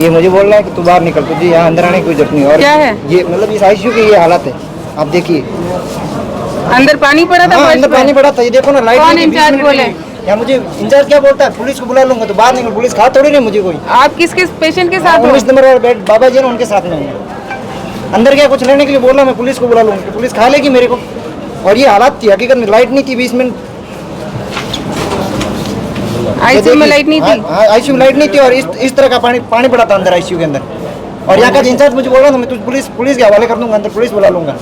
ये मुझे बोल रहा है कि तू बाहर निकल, तुझे यहाँ अंदर आने की कोई जरूरत नहीं। और क्या है ये मतलब इस आईसीयू की ये हालत है, आप देखिए। अंदर पानी पड़ा था, हाँ, अंदर पानी पड़ा था, ये देखो ना। लाइट कौन नहीं थी, 20 इंचार्ज मिनट बोले? नहीं। या मुझे इंचार्ज क्या बोलता है, पुलिस को बुला लूंगा तो बाहर निकल। पुलिस खा थोड़ी नहीं मुझे कोई। आप किस किस पेशेंट के साथ हो? 19 नंबर वाला बेड बाबा जी ने, उनके साथ में हूँ। अंदर क्या कुछ लेने के लिए बोला, मैं पुलिस को बुला लूंगा, पुलिस खा लेगी मेरे को। और ये हालात थी हकीकत में, लाइट नहीं थी 20 मिनट। आईसीयू में लाइट नहीं थी? आईसीयू में लाइट नहीं थी और इस तरह का पानी पड़ा था अंदर आईसीयू के अंदर। और यहाँ का इंचार्ज मुझे बोल रहा था मैं तुझे पुलिस के हवाले कर दूंगा, अंदर पुलिस बुला लूंगा।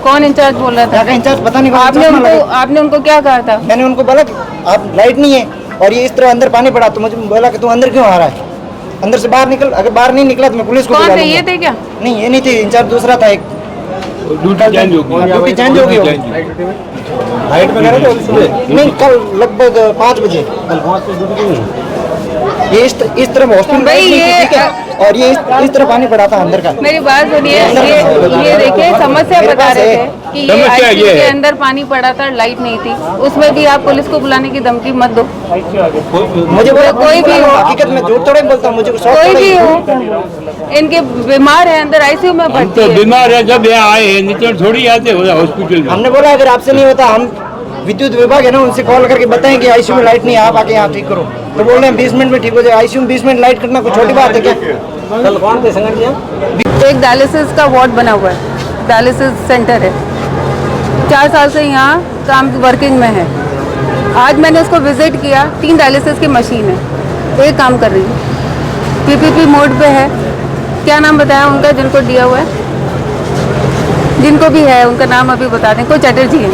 कौन इंचार्ज बोल रहा था? यहाँ का इंचार्ज पता नहीं। आपने उनको क्या कहा था? मैंने उनको बोला कि आप लाइट नहीं है और ये इस तरह अंदर पानी पड़ा, तो मुझे बोला कि तू अंदर क्यों आ रहा है, अंदर से बाहर निकल। अगर बाहर नहीं निकला तो मैं पुलिस को बुला लूंगा। ये थे क्या? नहीं, ये नहीं थे, इंचार्ज दूसरा था। एक ड्यूटी चेंज होगी। लाइट वगैरह नहीं, कल लगभग 5 बजे। ये इस तरफ हॉस्पिटल ठीक है, और ये इस तरफ पानी पड़ा था अंदर का। मेरी बात सुनिए, ये देखिए समस्या बता रहे थे कि ये आईसीयू के अंदर पानी पड़ा था, लाइट नहीं थी, उसमें भी आप पुलिस को बुलाने की धमकी मत दो। मुझे कोई भी हो, हकीकत में झूठ थोड़े बोलता हूँ, मुझे कोई भी हो, इनके बीमार है, अंदर आईसीयू में भर्ती है। बीमार है, जब यहाँ आए हैं नीचे थोड़ी आते हो हॉस्पिटल में। हमने बोला अगर आपसे नहीं होता, हम विद्युत विभाग है ना, उनसे कॉल करके बताएं कि आईसीयू में लाइट नहीं है, आप आके यहाँ ठीक करो। तो बोल रहे हैं 20 मिनट में ठीक हो जाए। आईसीयू में 20 मिनट लाइट करना कोई छोटी बात है क्या? कल कौन थे संगठन? एक डायलिसिस का वार्ड बना हुआ है, डायलिसिस सेंटर है, 4 साल से यहाँ काम वर्किंग में है। आज मैंने उसको विजिट किया, 3 डायलिसिस की मशीन है, एक काम कर रही है, पीपीपी मोड पे है। क्या नाम बताया उनका जिनको दिया हुआ है? जिनको भी है उनका नाम अभी बता दें। कोई चटर्जी है,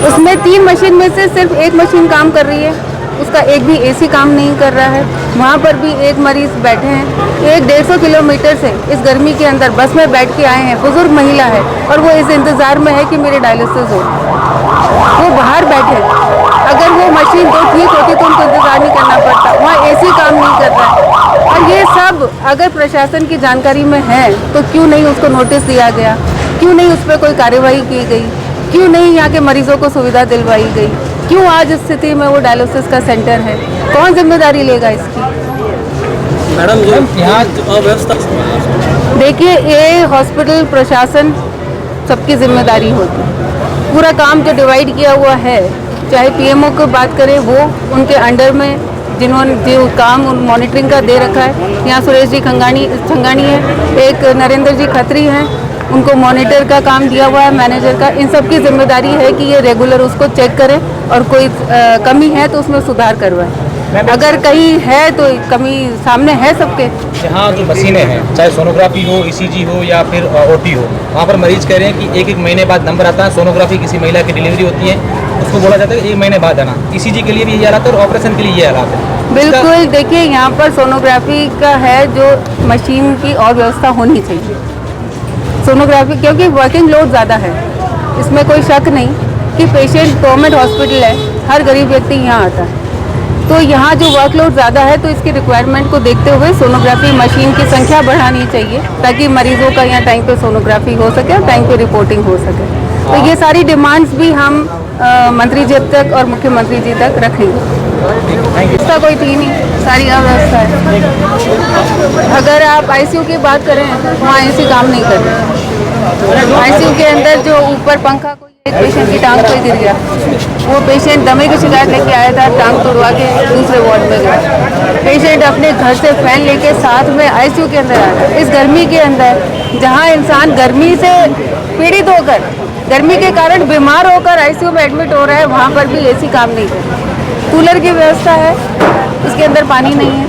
उसमें 3 मशीन में से सिर्फ एक मशीन काम कर रही है, उसका एक भी एसी काम नहीं कर रहा है। वहाँ पर भी एक मरीज बैठे हैं, 150 किलोमीटर से इस गर्मी के अंदर बस में बैठ के आए हैं, बुजुर्ग महिला है, और वो इस इंतज़ार में है कि मेरे डायलिसिस हो। वो बाहर बैठे, अगर वो मशीन तो ठीक होती तो उनको इंतज़ार नहीं करना पड़ता। वहाँ एसी काम नहीं कर रहा है। और ये सब अगर प्रशासन की जानकारी में है तो क्यों नहीं उसको नोटिस दिया गया, क्यों नहीं उस पर कोई कार्रवाई की गई, क्यों नहीं यहाँ के मरीजों को सुविधा दिलवाई गई, क्यों आज इस स्थिति में वो डायलिसिस का सेंटर है? कौन जिम्मेदारी लेगा इसकी? मैडम जो यहाँ अव्यवस्था, देखिए ये हॉस्पिटल प्रशासन सबकी जिम्मेदारी होती है। पूरा काम जो डिवाइड किया हुआ है, चाहे पीएमओ की बात करें, वो उनके अंडर में जिन्होंने जो काम मॉनिटरिंग का दे रखा है, यहाँ सुरेश जी खंगानी है, एक नरेंद्र जी खत्री हैं, उनको मॉनिटर का काम दिया हुआ है, मैनेजर का। इन सब की जिम्मेदारी है कि ये रेगुलर उसको चेक करें और कोई कमी है तो उसमें सुधार करवाएं। अगर कहीं है तो कमी सामने है सबके। यहाँ जो मशीनें हैं, चाहे सोनोग्राफी हो, ईसीजी हो या फिर ओटी हो, वहाँ पर मरीज कह रहे हैं कि एक महीने बाद नंबर आता है। सोनोग्राफी किसी महिला की डिलीवरी होती है, उसको बोला जाता है 1 महीने बाद आना। ईसीजी के लिए भी ये हालात है और ऑपरेशन के लिए ये हालात है। बिल्कुल, देखिए यहाँ पर सोनोग्राफी का है जो मशीन की और व्यवस्था होनी चाहिए। सोनोग्राफी क्योंकि वर्किंग लोड ज़्यादा है, इसमें कोई शक नहीं कि पेशेंट गवर्नमेंट हॉस्पिटल है, हर गरीब व्यक्ति यहाँ आता है, तो यहाँ जो वर्कलोड ज़्यादा है तो इसकी रिक्वायरमेंट को देखते हुए सोनोग्राफी मशीन की संख्या बढ़ानी चाहिए ताकि मरीजों का यहाँ टाइम पे सोनोग्राफी हो सके और टाइम पे रिपोर्टिंग हो सके। तो ये सारी डिमांड्स भी हम मंत्री जी तक और मुख्यमंत्री जी तक रखेंगे। इसका कोई थी नहीं, सारी अव्यवस्था है। अगर आप आईसीयू की बात करें, वहाँ एसी काम नहीं कर रहे। आईसीयू के अंदर जो ऊपर पंखा, एक पेशेंट की टांग पे गिर गया, वो पेशेंट दमे की शिकायत लेके आया था, टांग तोड़वा के दूसरे वार्ड में गया। पेशेंट अपने घर से फैन लेके साथ में आईसीयू के अंदर आ रहा है। इस गर्मी के अंदर जहाँ इंसान गर्मी से पीड़ित होकर, गर्मी के कारण बीमार होकर आईसीयू में एडमिट हो रहा है, वहाँ पर भी एसी काम नहीं कर रहा। कूलर की व्यवस्था है, उसके अंदर पानी नहीं है।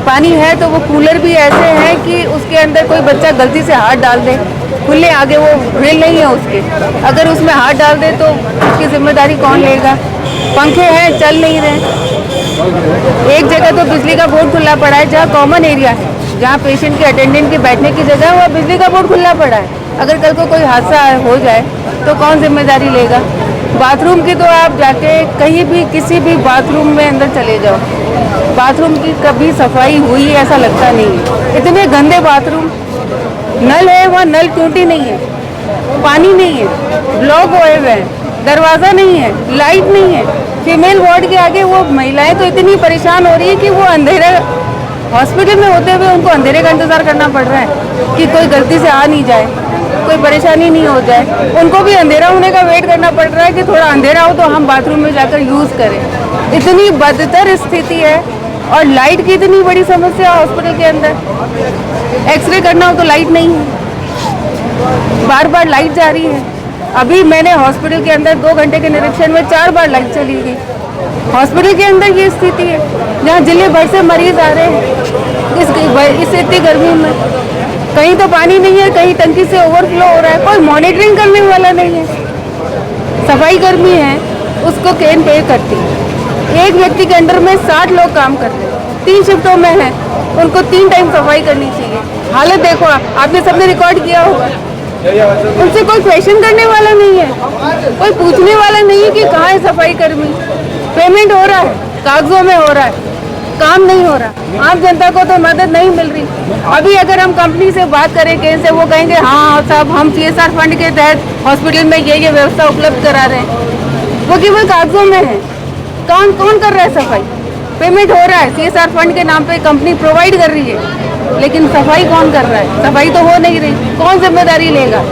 पानी है तो वो कूलर भी ऐसे हैं कि उसके अंदर कोई बच्चा गलती से हाथ डाल दे, खुले आगे वो ग्रिल नहीं है उसके, अगर उसमें हाथ डाल दे तो उसकी जिम्मेदारी कौन लेगा? पंखे हैं, चल नहीं रहे। एक जगह तो बिजली का बोर्ड खुला पड़ा है, जहाँ कॉमन एरिया है, जहाँ पेशेंट के अटेंडेंट के बैठने की जगह है, वह बिजली का बोर्ड खुला पड़ा है। अगर कल को कोई हादसा हो जाए तो कौन जिम्मेदारी लेगा? बाथरूम की तो आप जाके कहीं भी किसी भी बाथरूम में अंदर चले जाओ, बाथरूम की कभी सफाई हुई ऐसा लगता नहीं है। इतने गंदे बाथरूम, नल है वहाँ नल टूटी नहीं है, पानी नहीं है, ब्लॉक हुए हुए हैं, दरवाज़ा नहीं है, लाइट नहीं है। फीमेल वार्ड के आगे वो महिलाएं तो इतनी परेशान हो रही है कि वो अंधेरा हॉस्पिटल में होते हुए उनको अंधेरे का इंतजार करना पड़ रहा है कि कोई गलती से आ नहीं जाए, कोई परेशानी नहीं हो जाए। उनको भी अंधेरा होने का वेट करना पड़ रहा है कि थोड़ा अंधेरा हो तो हम बाथरूम में जाकर यूज़ करें। इतनी बदतर स्थिति है और लाइट की इतनी बड़ी समस्या हॉस्पिटल के अंदर। एक्सरे करना हो तो लाइट नहीं है, बार बार लाइट जा रही है। अभी मैंने हॉस्पिटल के अंदर 2 घंटे के निरीक्षण में 4 बार लाइट चली गई। हॉस्पिटल के अंदर ये स्थिति है जहाँ जिले भर से मरीज आ रहे हैं इस इतनी गर्मी में। कहीं तो पानी नहीं है, कहीं टंकी से ओवरफ्लो हो रहा है, कोई मॉनिटरिंग करने वाला नहीं है। सफाई कर्मी है उसको केन पे करती है। एक व्यक्ति के अंडर में 60 लोग काम कर रहे हैं, 3 शिफ्टों में है, उनको 3 टाइम सफाई करनी चाहिए। हालत देखो आपने सबने रिकॉर्ड किया होगा। उनसे कोई क्वेश्चन करने वाला नहीं है, कोई पूछने वाला नहीं है कि कहाँ है सफाई कर्मी। पेमेंट हो रहा है, कागजों में हो रहा है, काम नहीं हो रहा। आम जनता को तो मदद नहीं मिल रही। अभी अगर हम कंपनी से बात करें कहीं से, वो कहेंगे हाँ साहब हम CSR फंड के तहत हॉस्पिटल में ये व्यवस्था उपलब्ध करा रहे हैं। वो केवल कागजों में है, काम कौन कर रहा है सफाई? पेमेंट हो रहा है, CSR फंड के नाम पे कंपनी प्रोवाइड कर रही है, लेकिन सफाई कौन कर रहा है? सफाई तो हो नहीं रही, कौन जिम्मेदारी लेगा?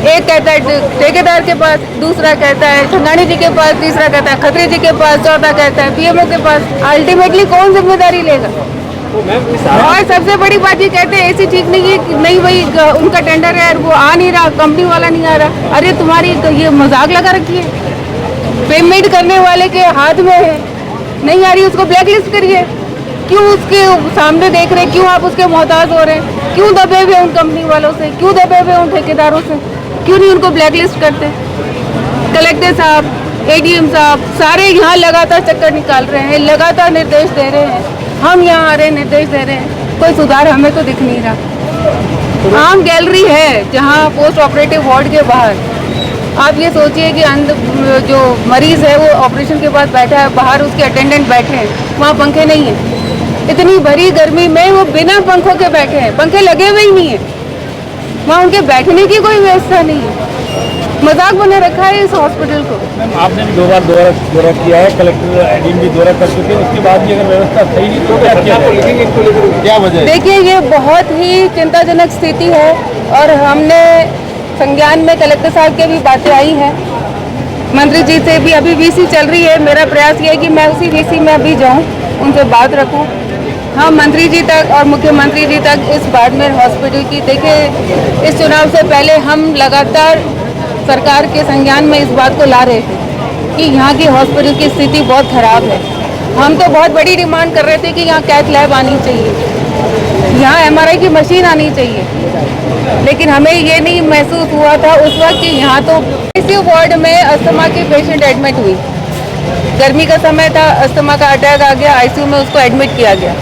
एक कहता है ठेकेदार के पास, दूसरा कहता है छंगानी जी के पास, तीसरा कहता है खत्री जी के पास, चौथा कहता है PMO के पास। अल्टीमेटली कौन जिम्मेदारी लेगा? और सबसे बड़ी बात ये कहते हैं AC ठीक नहीं है, नहीं भाई उनका टेंडर है वो आ नहीं रहा, कंपनी वाला नहीं आ रहा। अरे तुम्हारी ये मजाक लगा रखी है। पेमेंट करने वाले के हाथ में है, नहीं आ रही उसको ब्लैक लिस्ट करिए। क्यों उसके सामने देख रहे, क्यों आप उसके मोहताज हो रहे हैं? क्यों दबे हुए उन कंपनी वालों से, क्यों दबे हुए उन ठेकेदारों से? क्यों नहीं उनको ब्लैक लिस्ट करते? कलेक्टर साहब, ADM साहब सारे यहाँ लगातार चक्कर निकाल रहे हैं, लगातार निर्देश दे रहे हैं। हम यहाँ आ रहे हैं, निर्देश दे रहे हैं, कोई सुधार हमें तो दिख नहीं रहा। आम गैलरी है जहाँ पोस्ट ऑपरेटिव वार्ड के बाहर आप ये सोचिए कि जो मरीज है वो ऑपरेशन के बाद बैठा है, बाहर उसके अटेंडेंट बैठे हैं, वहाँ पंखे नहीं है। इतनी भरी गर्मी में वो बिना पंखों के बैठे हैं, पंखे लगे हुए ही नहीं है, वहाँ उनके बैठने की कोई व्यवस्था नहीं है। मजाक बना रखा है इस हॉस्पिटल को। आपने भी 2 बार दौरा किया है, कलेक्टर ADM भी दौरा कर चुके हैं, उसके बाद भी अगर व्यवस्था सही नहीं तो क्या वजह है? देखिए ये बहुत ही चिंताजनक स्थिति है और हमने संज्ञान में कलेक्टर साहब के भी बातें आई हैं, मंत्री जी से भी अभी VC चल रही है। मेरा प्रयास ये है कि मैं उसी VC में अभी जाऊं, उनसे बात रखूं। हाँ, मंत्री जी तक और मुख्यमंत्री जी तक इस बाड़मेर हॉस्पिटल की, देखिए इस चुनाव से पहले हम लगातार सरकार के संज्ञान में इस बात को ला रहे थे कि यहाँ की हॉस्पिटल की स्थिति बहुत ख़राब है। हम तो बहुत बड़ी डिमांड कर रहे थे कि यहाँ कैथ लैब आनी चाहिए, यहाँ MRI की मशीन आनी चाहिए, लेकिन हमें ये नहीं महसूस हुआ था उस वक्त कि यहाँ तो ICU वार्ड में अस्थमा की पेशेंट एडमिट हुई। गर्मी का समय था, अस्थमा का अटैक आ गया, ICU में उसको एडमिट किया गया,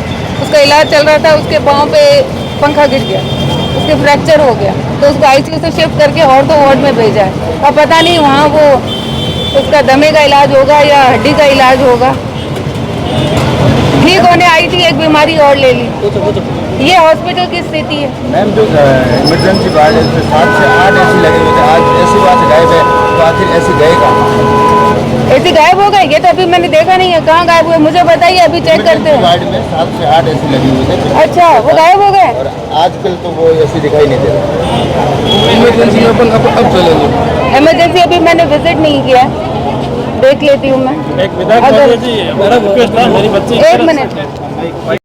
उसका इलाज चल रहा था, उसके पाँव पे पंखा गिर गया, उसके फ्रैक्चर हो गया, तो उसको ICU से शिफ्ट करके ऑर्थो वार्ड में भेजा है। और पता नहीं वहाँ वो उसका दमे का इलाज होगा या हड्डी का इलाज होगा। ठीक होने आई थी, एक बीमारी और ले ली। ये हॉस्पिटल की स्थिति है। मैम जो इमरजेंसी वार्ड है 7 से 8 AC लगे हुए थे, आज AC वहाँ से गायब है, तो आखिर AC गए कहाँ? AC गायब हो गए? ये तो अभी मैंने देखा नहीं है, कहाँ गायब हुए मुझे बताइए, अभी चेक करते हैं। वार्ड में 7 से 8 AC लगे हुए थे। अच्छा, वो गायब हो गए? और आजकल तो वो AC दिखाई नहीं दे रहा। इमरजेंसी में अपन अब चलेंगे। इमरजेंसी अभी मैंने विजिट नहीं किया, देख लेती हूँ मैं। एक विधायक जी, मेरा रिक्वेस्ट है, मेरी बच्ची 1 मिनट।